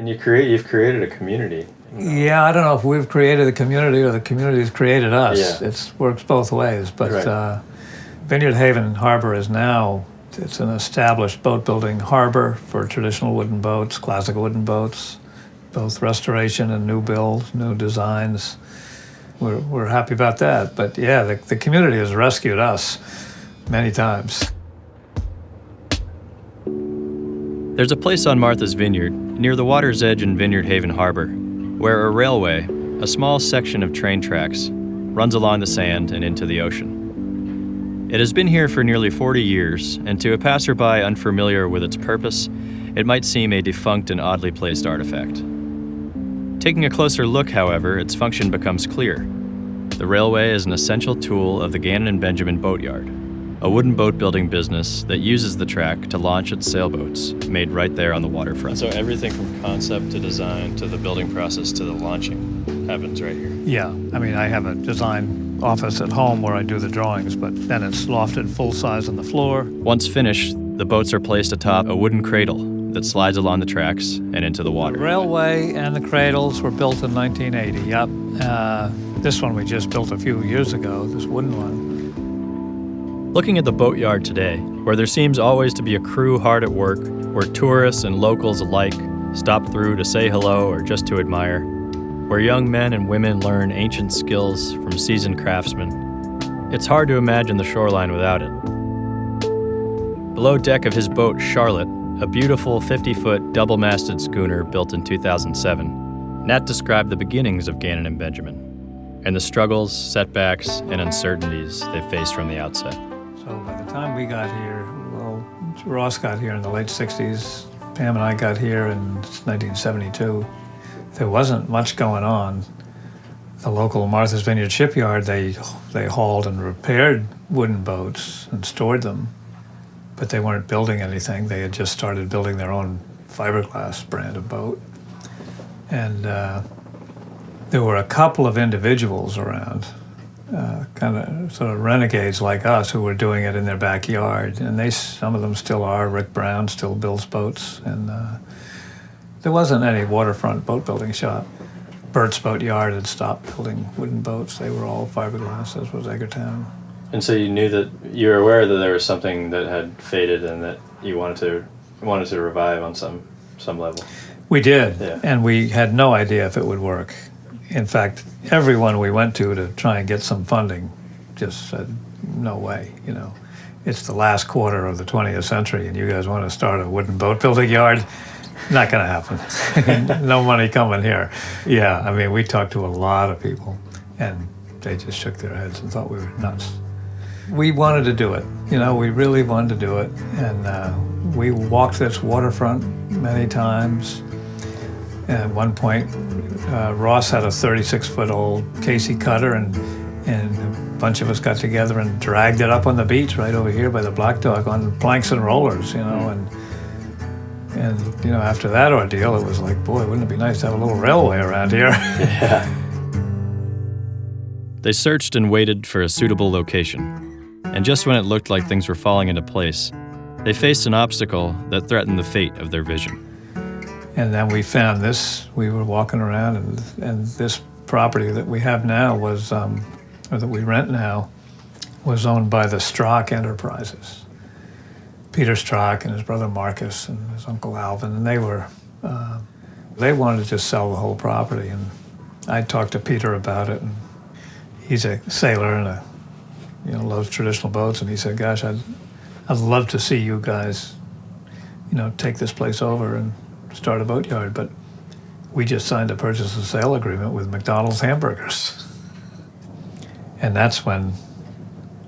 And you've created a community. Yeah, I don't know if we've created the community or the community's created us. Yeah. It works both ways. But Right. Vineyard Haven Harbor is now, it's an established boat building harbor for traditional wooden boats, classic wooden boats, both restoration and new build, new designs. We're happy about that. But yeah, the community has rescued us many times. There's a place on Martha's Vineyard, near the water's edge in Vineyard Haven Harbor, where a railway, a small section of train tracks, runs along the sand and into the ocean. It has been here for nearly 40 years, and to a passerby unfamiliar with its purpose, it might seem a defunct and oddly placed artifact. Taking a closer look, however, its function becomes clear. The railway is an essential tool of the Nat Benjamin Boatyard, a wooden boat building business that uses the track to launch its sailboats, made right there on the waterfront. So everything from concept to design to the building process to the launching happens right here. Yeah, I mean, I have a design office at home where I do the drawings, but then it's lofted full size on the floor. Once finished, the boats are placed atop a wooden cradle that slides along the tracks and into the water. The railway and the cradles were built in 1980, yep. This one we just built a few years ago, this wooden one. Looking at the boatyard today, where there seems always to be a crew hard at work, where tourists and locals alike stop through to say hello or just to admire, where young men and women learn ancient skills from seasoned craftsmen, it's hard to imagine the shoreline without it. Below deck of his boat, Charlotte, a beautiful 50-foot double-masted schooner built in 2007, Nat described the beginnings of Nat Benjamin and the struggles, setbacks, and uncertainties they faced from the outset. So by the time we got here, well, Ross got here in the late 60s, Pam and I got here in 1972. There wasn't much going on. The local Martha's Vineyard shipyard, they hauled and repaired wooden boats and stored them, but they weren't building anything. They had just started building their own fiberglass brand of boat. And there were a couple of individuals around, kind of sort of renegades like us who were doing it in their backyard. And some of them still are. Rick Brown still builds boats. And there wasn't any waterfront boat building shop. Burt's Boat Yard had stopped building wooden boats. They were all fiberglass, as was Edgartown. And so you were aware that there was something that had faded and that you wanted to revive on some level. We did, Yeah. And we had no idea if it would work. In fact, everyone we went to try and get some funding just said, no way, It's the last quarter of the 20th century and you guys want to start a wooden boat building yard? Not going to happen. No money coming here. Yeah, I mean, we talked to a lot of people and they just shook their heads and thought we were nuts. We wanted to do it, we really wanted to do it. And we walked this waterfront many times. At one point, Ross had a 36-foot-old Casey cutter, and a bunch of us got together and dragged it up on the beach right over here by the Black Dog on planks and rollers, and after that ordeal, it was like, boy, wouldn't it be nice to have a little railway around here? Yeah. They searched and waited for a suitable location, and just when it looked like things were falling into place, they faced an obstacle that threatened the fate of their vision. And then we found this. We were walking around, and this property that we have now or that we rent now, was owned by the Strock Enterprises. Peter Strock and his brother Marcus and his uncle Alvin, and they wanted to sell the whole property. And I talked to Peter about it, and he's a sailor and loves traditional boats, and he said, "Gosh, I'd love to see you guys, take this place over and start a boatyard, but we just signed a purchase and sale agreement with McDonald's hamburgers." And that's when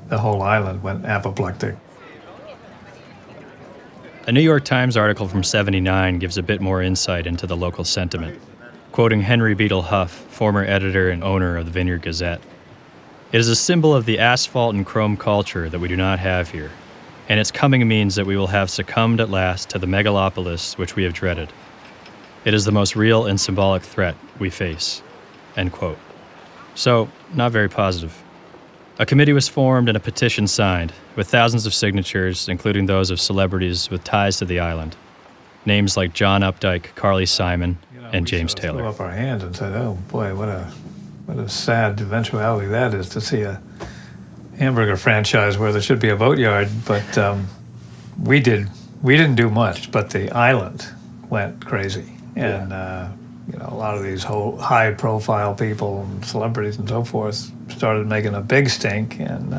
the whole island went apoplectic. A New York Times article from '79 gives a bit more insight into the local sentiment, quoting Henry Beadle Huff, former editor and owner of the Vineyard Gazette. "It is a symbol of the asphalt and chrome culture that we do not have here, and its coming means that we will have succumbed at last to the megalopolis which we have dreaded. It is the most real and symbolic threat we face." End quote. So, not very positive. A committee was formed and a petition signed, with thousands of signatures, including those of celebrities with ties to the island. Names like John Updike, Carly Simon, and We James sort of Taylor. threw up our hands and said, "Oh boy, what a sad eventuality that is to see a hamburger franchise where there should be a boatyard." But we didn't do much, but the island went crazy, and a lot of these high-profile people, and celebrities, and so forth started making a big stink, and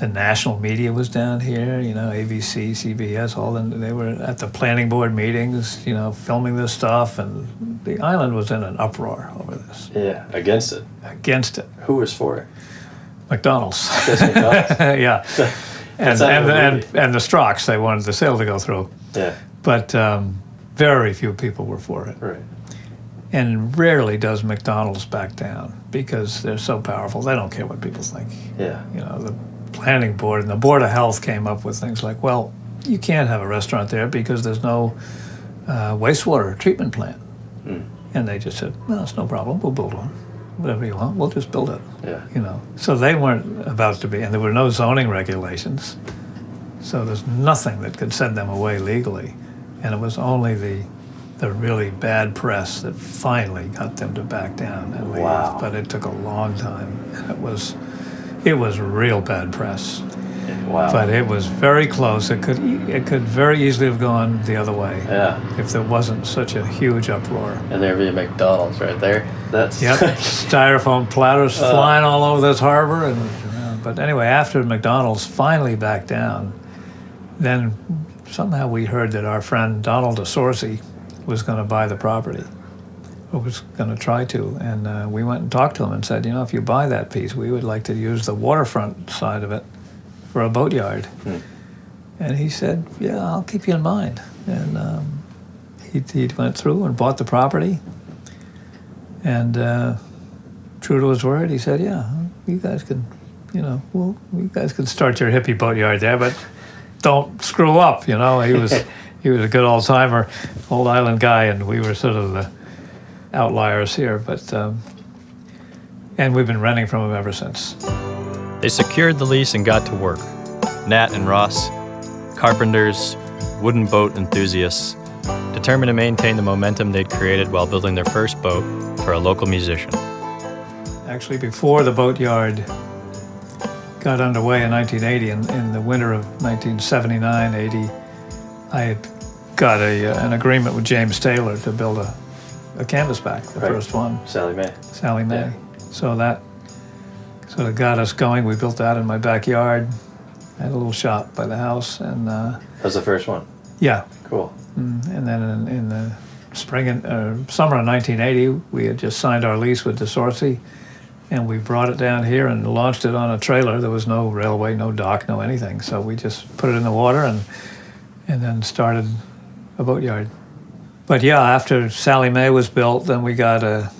the national media was down here. ABC, CBS, they were at the planning board meetings, filming this stuff, and the island was in an uproar over this. Yeah, against it. Against it. Who was for it? McDonald's. Just McDonald's? Yeah. And the Strokes, they wanted the sale to go through. Yeah. But very few people were for it. Right. And rarely does McDonald's back down because they're so powerful. They don't care what people think. Yeah. The planning board and the Board of Health came up with things like, well, you can't have a restaurant there because there's no wastewater treatment plant. Mm. And they just said, well, it's no problem. We'll build one. Whatever you want, we'll just build it. Yeah. So they weren't about to be, and there were no zoning regulations. So there's nothing that could send them away legally. And it was only the really bad press that finally got them to back down and leave. Wow. But it took a long time. And it was real bad press. Wow. But it was very close. It could very easily have gone the other way. Yeah. If there wasn't such a huge uproar. And there'd be a McDonald's right there. That's Yep, styrofoam platters flying all over this harbor. But anyway, after McDonald's finally backed down, then somehow we heard that our friend Donald DeSorcy was going to buy the property, or was going to try to. And we went and talked to him and said, if you buy that piece, we would like to use the waterfront side of it for a boatyard. Hmm. And he said, yeah, I'll keep you in mind. And he went through and bought the property. And true to his word, he said, yeah, you guys can, you guys can start your hippie boatyard there, but don't screw up. He was a good old timer, old island guy, and we were sort of the outliers here. But and we've been renting from him ever since. They secured the lease and got to work. Nat and Ross, carpenters, wooden boat enthusiasts, determined to maintain the momentum they'd created while building their first boat for a local musician. Actually, before the boatyard got underway in 1980, in the winter of 1979-80, I had got an agreement with James Taylor to build a canvasback, the first one. Sally Mae. Sally Mae. Yeah. So that sort of got us going. We built that in my backyard. I had a little shop by the house, and That was the first one. yeah. Cool. And then in the summer of 1980, we had just signed our lease with DeSorcy, and we brought it down here and launched it on a trailer. There was no railway, no dock, no anything. So we just put it in the water and then started a boatyard. But yeah, after Sally Mae was built, then we got a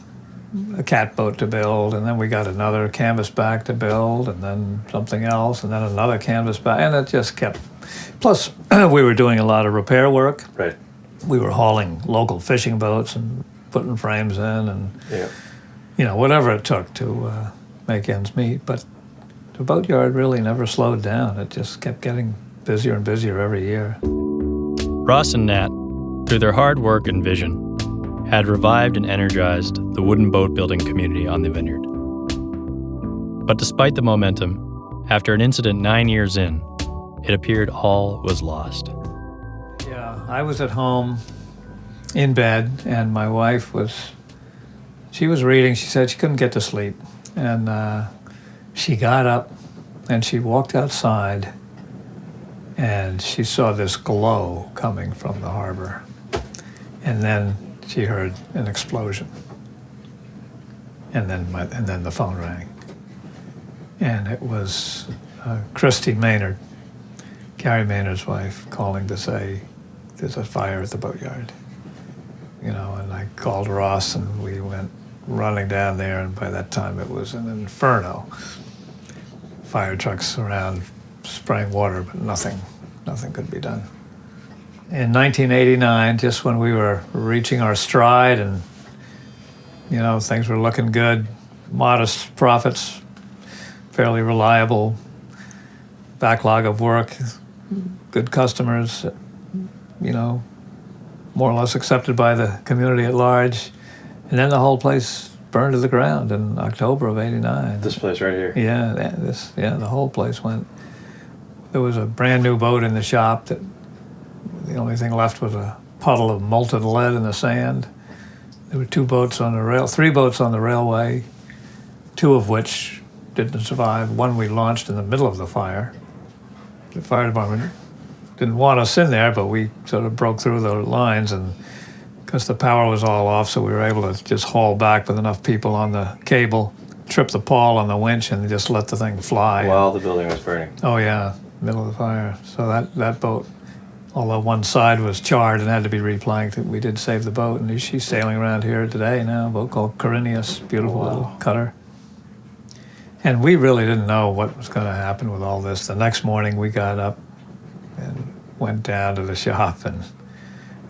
catboat to build, and then we got another canvasback to build, and then something else, and then another canvasback, and it just kept. Plus, we were doing a lot of repair work. Right. We were hauling local fishing boats and putting frames in, and Yeah. whatever it took to make ends meet. But the boatyard really never slowed down. It just kept getting busier and busier every year. Ross and Nat, through their hard work and vision, had revived and energized the wooden boat building community on the vineyard. But despite the momentum, after an incident 9 years in, it appeared all was lost. Yeah, I was at home in bed, and my wife she was reading. She said she couldn't get to sleep. And she got up and she walked outside, and she saw this glow coming from the harbor. And then she heard an explosion. And then the phone rang. And it was Christy Maynard, Gary Maynard's wife, calling to say there's a fire at the boatyard. And I called Ross, and we went running down there, and by that time it was an inferno. Fire trucks around spraying water, but nothing could be done. In 1989, just when we were reaching our stride and, things were looking good, modest profits, fairly reliable, backlog of work, good customers, more or less accepted by the community at large. And then the whole place burned to the ground in October of '89. This place right here. Yeah, the whole place went. There was a brand new boat in the shop that the only thing left was a puddle of molten lead in the sand. There were three boats on the railway, two of which didn't survive. One we launched in the middle of the fire. The fire department didn't want us in there, but we sort of broke through the lines, and because the power was all off, so we were able to just haul back with enough people on the cable, trip the pawl on the winch, and just let the thing fly. While the building was burning. Oh yeah, middle of the fire. So that boat, although one side was charred and had to be replanked, we did save the boat, and she's sailing around here today now, a boat called Corinius, beautiful little cutter. And we really didn't know what was going to happen with all this. The next morning we got up and went down to the shop, and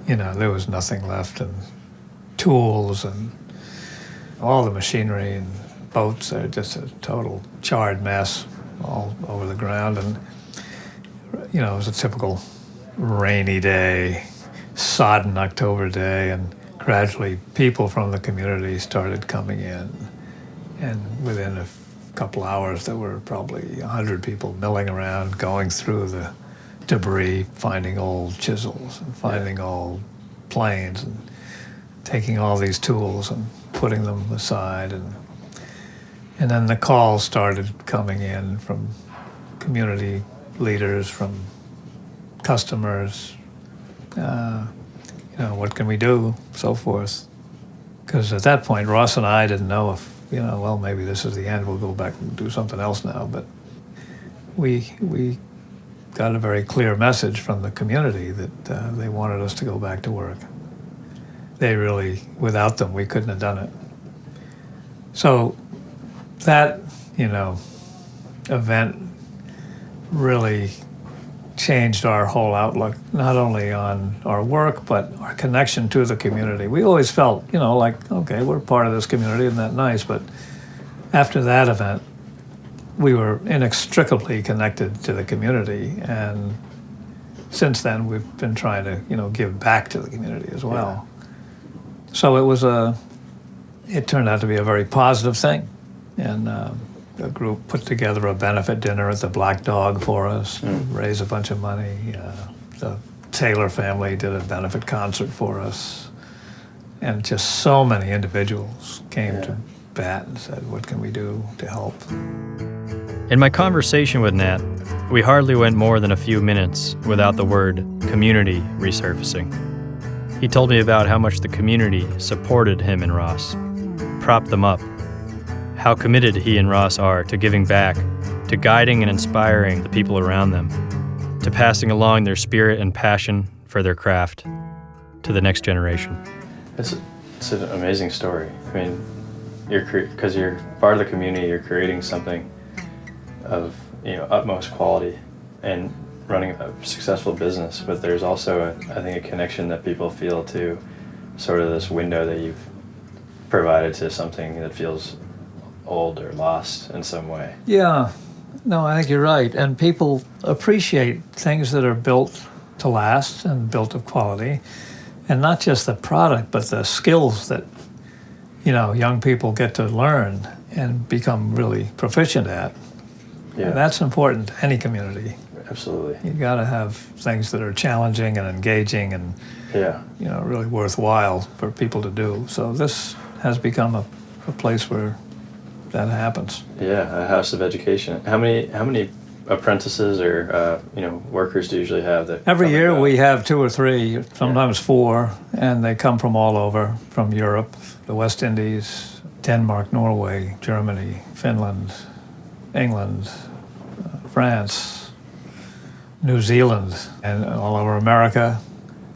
there was nothing left, and tools and all the machinery and boats are just a total charred mess all over the ground. And it was a typical rainy day, sodden October day, and gradually people from the community started coming in, and within a couple hours there were probably 100 people milling around, going through the debris, finding old chisels and finding old planes, and taking all these tools and putting them aside. And then the calls started coming in from community leaders, from customers, what can we do, so forth. Because at that point, Ross and I didn't know if, maybe this is the end, we'll go back and do something else now. But we got a very clear message from the community that they wanted us to go back to work. They really, without them, we couldn't have done it. So that, event really changed our whole outlook, not only on our work, but our connection to the community. We always felt, okay, we're part of this community, isn't that nice? But after that event, we were inextricably connected to the community, and since then we've been trying to, give back to the community as well. Yeah. So it turned out to be a very positive thing, and a group put together a benefit dinner at the Black Dog for us, raise a bunch of money. The Taylor family did a benefit concert for us, and just so many individuals came to bat and said, what can we do to help? In my conversation with Nat, we hardly went more than a few minutes without the word community resurfacing. He told me about how much the community supported him and Ross, propped them up, how committed he and Ross are to giving back, to guiding and inspiring the people around them, to passing along their spirit and passion for their craft to the next generation. It's an amazing story. I mean, because you're part of the community, you're creating something of utmost quality and running a successful business, but there's also I think a connection that people feel to sort of this window that you've provided to something that feels old or lost in some way. Yeah, no, I think you're right. And people appreciate things that are built to last and built of quality, and not just the product, but the skills that young people get to learn and become really proficient at. Yeah. And that's important to any community. Absolutely. You got to have things that are challenging and engaging and really worthwhile for people to do. So this has become a place where that happens. Yeah, a house of education. How many apprentices or workers do you usually have that? Every year we have 2 or 3, sometimes 4, and they come from all over, from Europe, the West Indies, Denmark, Norway, Germany, Finland, England, France, New Zealand, and all over America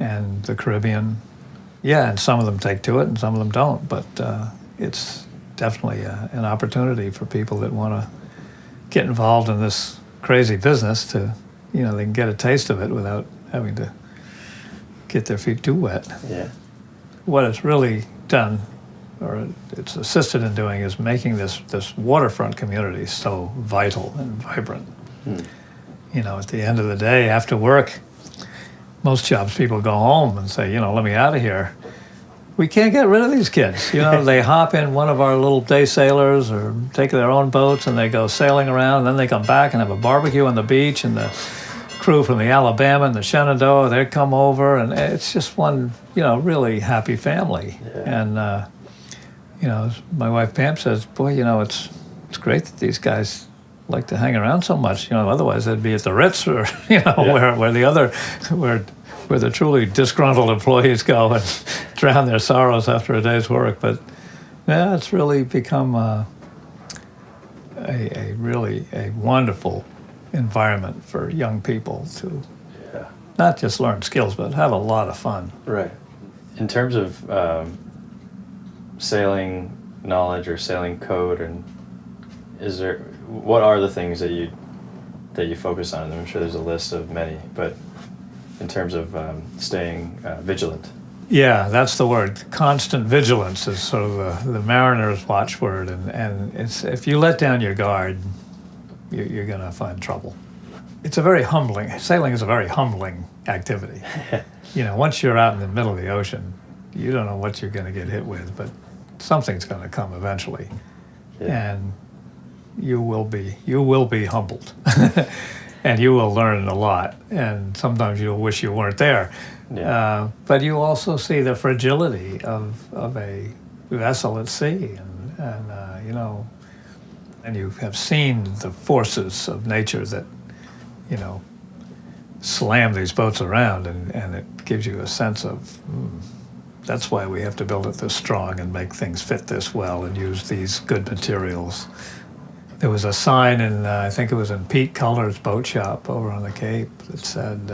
and the Caribbean. Yeah, and some of them take to it and some of them don't, but it's definitely an opportunity for people that want to get involved in this crazy business to, they can get a taste of it without having to get their feet too wet. Yeah. What it's really done, or it's assisted in doing, is making this waterfront community so vital and vibrant. At the end of the day, after work, most jobs people go home and say, let me out of here. We can't get rid of these kids. They hop in one of our little day sailors or take their own boats and they go sailing around, and then they come back and have a barbecue on the beach, and the crew from the Alabama and the Shenandoah, they come over, and it's just one, really happy family. Yeah. And, my wife Pam says, boy, it's great that these guys like to hang around so much. Otherwise they'd be at the Ritz or, where the truly disgruntled employees go and drown their sorrows after a day's work. But yeah, it's really become a really wonderful environment for young people to not just learn skills, but have a lot of fun. Right. In terms of sailing knowledge or sailing code, and what are the things that you focus on? I'm sure there's a list of many, but in terms of staying vigilant. Yeah, that's the word. Constant vigilance is sort of the mariner's watchword, and it's, if you let down your guard, you're going to find trouble. It's sailing is a very humbling activity. Once you're out in the middle of the ocean, you don't know what you're going to get hit with, but something's going to come eventually. Yeah. And you will be humbled. And you will learn a lot, and sometimes you'll wish you weren't there. Yeah. But you also see the fragility of a vessel at sea, and you have seen the forces of nature that, slam these boats around, and it gives you a sense of, that's why we have to build it this strong and make things fit this well and use these good materials. There was a sign I think it was in Pete Culler's boat shop over on the Cape that said,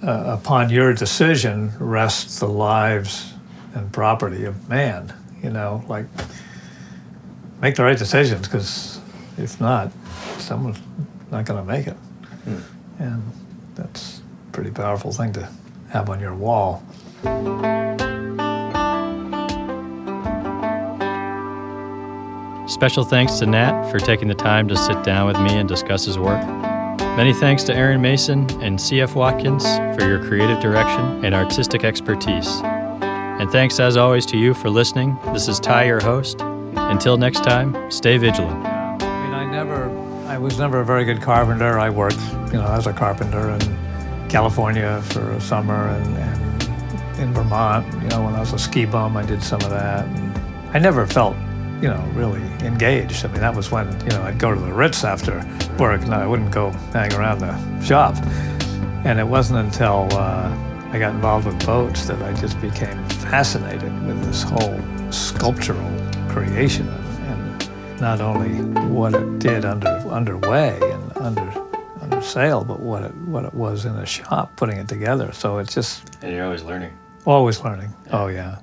upon your decision rests the lives and property of man. Like, make the right decisions, because if not, someone's not going to make it. And that's a pretty powerful thing to have on your wall. Special thanks to Nat for taking the time to sit down with me and discuss his work. Many thanks to Aaron Mason and C.F. Watkins for your creative direction and artistic expertise. And thanks, as always, to you for listening. This is Ty, your host. Until next time, stay vigilant. I was never a very good carpenter. I worked, as a carpenter in California for a summer, and in Vermont, when I was a ski bum, I did some of that. And I never felt really engaged. That was when, I'd go to the Ritz after work, and I wouldn't go hang around the shop. And it wasn't until I got involved with boats that I just became fascinated with this whole sculptural creation, and not only what it did underway and under sail, but what it was in a shop putting it together. So it's just... And you're always learning. Always learning. Oh, yeah.